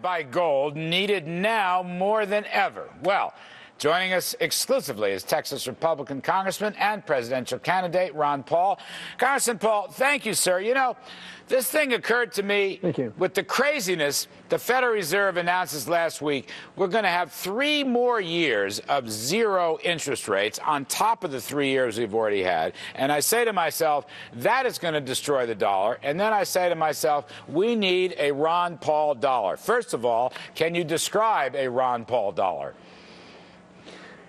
By gold, needed now more than ever. Well, joining us exclusively is Texas Republican Congressman and presidential candidate Ron Paul. Congressman Paul, thank you, sir. You know, this thing occurred to me with the craziness. The Federal Reserve announces last week we're going to have 3 more years of zero interest rates on top of the 3 years we've already had. And I say to myself, that is going to destroy the dollar. And then I say to myself, we need a Ron Paul dollar. First of all, can you describe a Ron Paul dollar?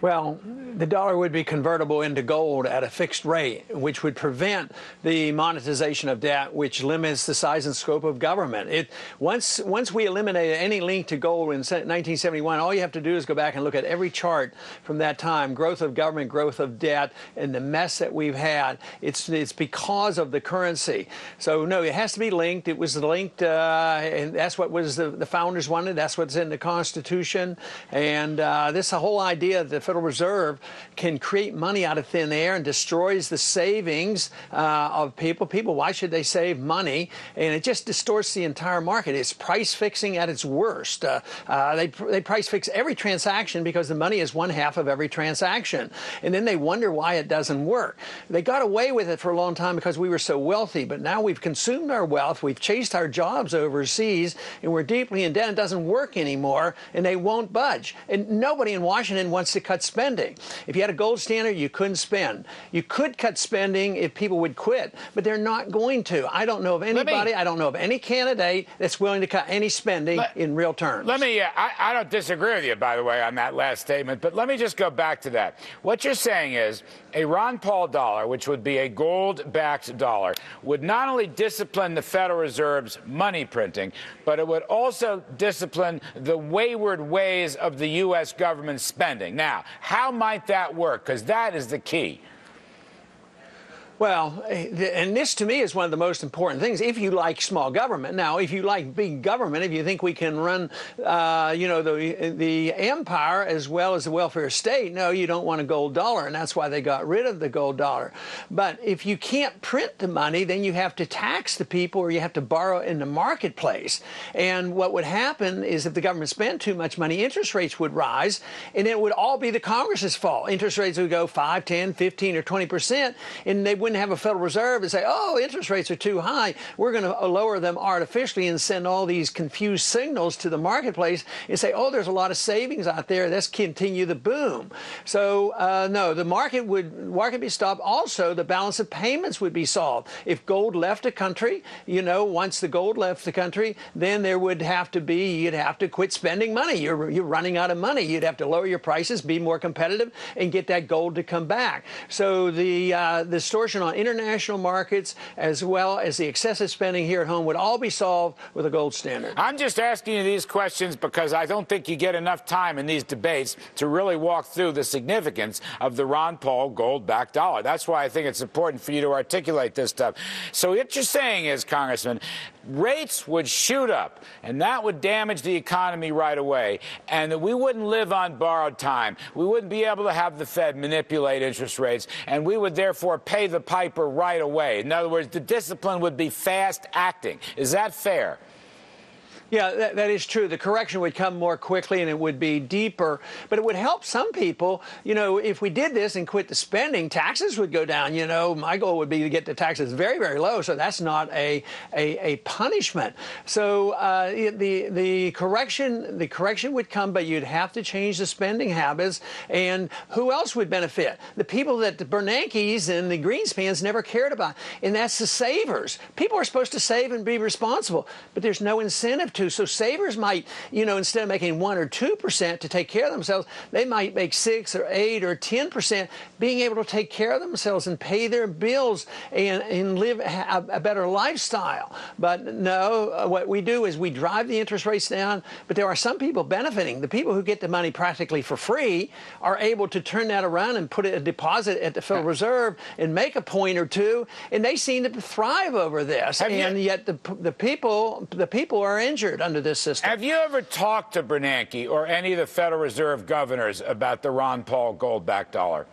Well, the dollar would be convertible into gold at a fixed rate, which would prevent the monetization of debt, which limits the size and scope of government. Once we eliminated any link to gold in 1971, all you have to do is go back and look at every chart from that time, growth of government, growth of debt, and the mess that we've had. It's because of the currency. So, no, it has to be linked. It was linked, and that's what was the founders wanted. That's what's in the Constitution. And this whole idea that the Federal Reserve can create money out of thin air and destroys the savings of people. Why should they save money? And it just distorts the entire market. It's price fixing at its worst. They price fix every transaction because the money is 1/2 of every transaction. And then they wonder why it doesn't work. They got away with it for a long time because we were so wealthy. But now we've consumed our wealth. We've chased our jobs overseas, and we're deeply in debt. It doesn't work anymore, and they won't budge. And nobody in Washington wants to cut spending. If you had a gold standard, you couldn't spend. You could cut spending if people would quit, but they're not going to. I don't know of anybody, I don't know of any candidate that's willing to cut any spending in real terms. I don't disagree with you, by the way, on that last statement, but let me just go back to that. What you're saying is a Ron Paul dollar, which would be a gold-backed dollar, would not only discipline the Federal Reserve's money printing, but it would also discipline the wayward ways of the U.S. government spending. Now, how might that work? Because that is the key. Well, and this to me is one of the most important things. If you like small government, now, if you like big government, if you think we can run, the empire as well as the welfare state, no, you don't want a gold dollar, and that's why they got rid of the gold dollar. But if you can't print the money, then you have to tax the people, or you have to borrow in the marketplace. And what would happen is if the government spent too much money, interest rates would rise, and it would all be the Congress's fault. Interest rates would go 5, 10, 15, or 20%, and they wouldn't have a Federal Reserve and say, oh, interest rates are too high. We're going to lower them artificially and send all these confused signals to the marketplace and say, oh, there's a lot of savings out there. Let's continue the boom. So, no, the market would be stopped. Also, the balance of payments would be solved. If gold left a country, once the gold left the country, then there would have to be, you'd have to quit spending money. You're running out of money. You'd have to lower your prices, be more competitive, and get that gold to come back. So the distortion on international markets as well as the excessive spending here at home would all be solved with a gold standard. I'm just asking you these questions because I don't think you get enough time in these debates to really walk through the significance of the Ron Paul gold-backed dollar. That's why I think it's important for you to articulate this stuff. So what you're saying is, Congressman, rates would shoot up, and that would damage the economy right away, and that we wouldn't live on borrowed time. We wouldn't be able to have the Fed manipulate interest rates, and we would therefore pay the piper right away. In other words, the discipline would be fast acting. Is that fair? Yeah, that is true. The correction would come more quickly and it would be deeper, but it would help some people. If we did this and quit the spending, taxes would go down. My goal would be to get the taxes very, very low, so that's not a punishment. So the correction would come, but you'd have to change the spending habits. And who else would benefit? The people that the Bernankes and the Greenspans never cared about, and that's the savers. People are supposed to save and be responsible, but there's no incentive to. So savers might, instead of making 1 or 2% to take care of themselves, they might make 6 or 8 or 10%, being able to take care of themselves and pay their bills and live a better lifestyle. But no, what we do is we drive the interest rates down, but there are some people benefiting. The people who get the money practically for free are able to turn that around and put a deposit at the Federal Reserve and make a point or two, and they seem to thrive over this. Yet the people are injured under this system. Have you ever talked to Bernanke or any of the Federal Reserve governors about the Ron Paul gold-backed dollar?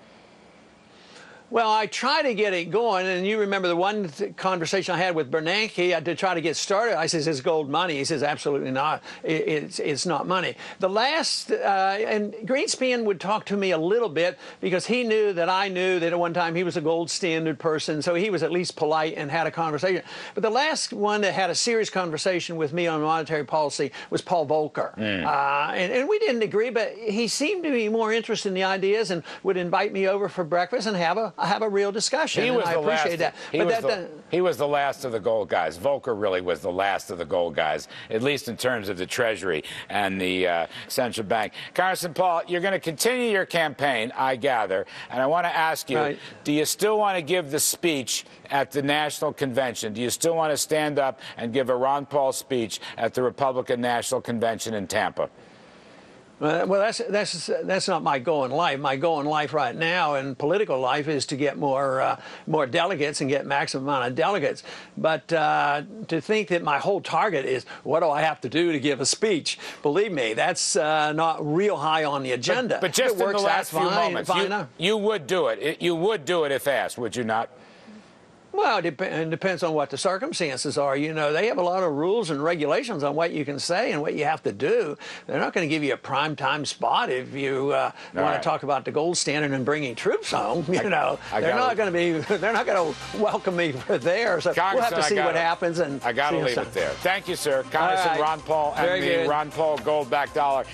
Well, I try to get it going, and you remember the one conversation I had with Bernanke to try to get started. I says, "It's gold money." He says, "Absolutely not. It's not money." The last, and Greenspan would talk to me a little bit because he knew that I knew that at one time he was a gold standard person, so he was at least polite and had a conversation. But the last one that had a serious conversation with me on monetary policy was Paul Volcker, and we didn't agree, but he seemed to be more interested in the ideas and would invite me over for breakfast and have a real discussion. I appreciate that. He was the last of the gold guys. Volcker really was the last of the gold guys, at least in terms of the Treasury and the central bank. Congressman Paul, you're going to continue your campaign, I gather, and I want to ask you, do you still want to give the speech at the National Convention? Do you still want to stand up and give a Ron Paul speech at the Republican National Convention in Tampa? Well, that's not my goal in life. My goal in life right now in political life is to get more delegates and get maximum amount of delegates. But to think that my whole target is what do I have to do to give a speech? Believe me, that's not real high on the agenda. But just in the last few moments, you would do it. You would do it if asked, would you not? Well, it depends on what the circumstances are. You know, they have a lot of rules and regulations on what you can say and what you have to do. They're not going to give you a prime time spot if you want to talk about the gold standard and bringing troops home. You know, they're not going to welcome me for there. So we'll have to see what happens. And I got to leave it there. Thank you, sir. Congressman Ron Paul and the Ron Paul gold-backed dollar.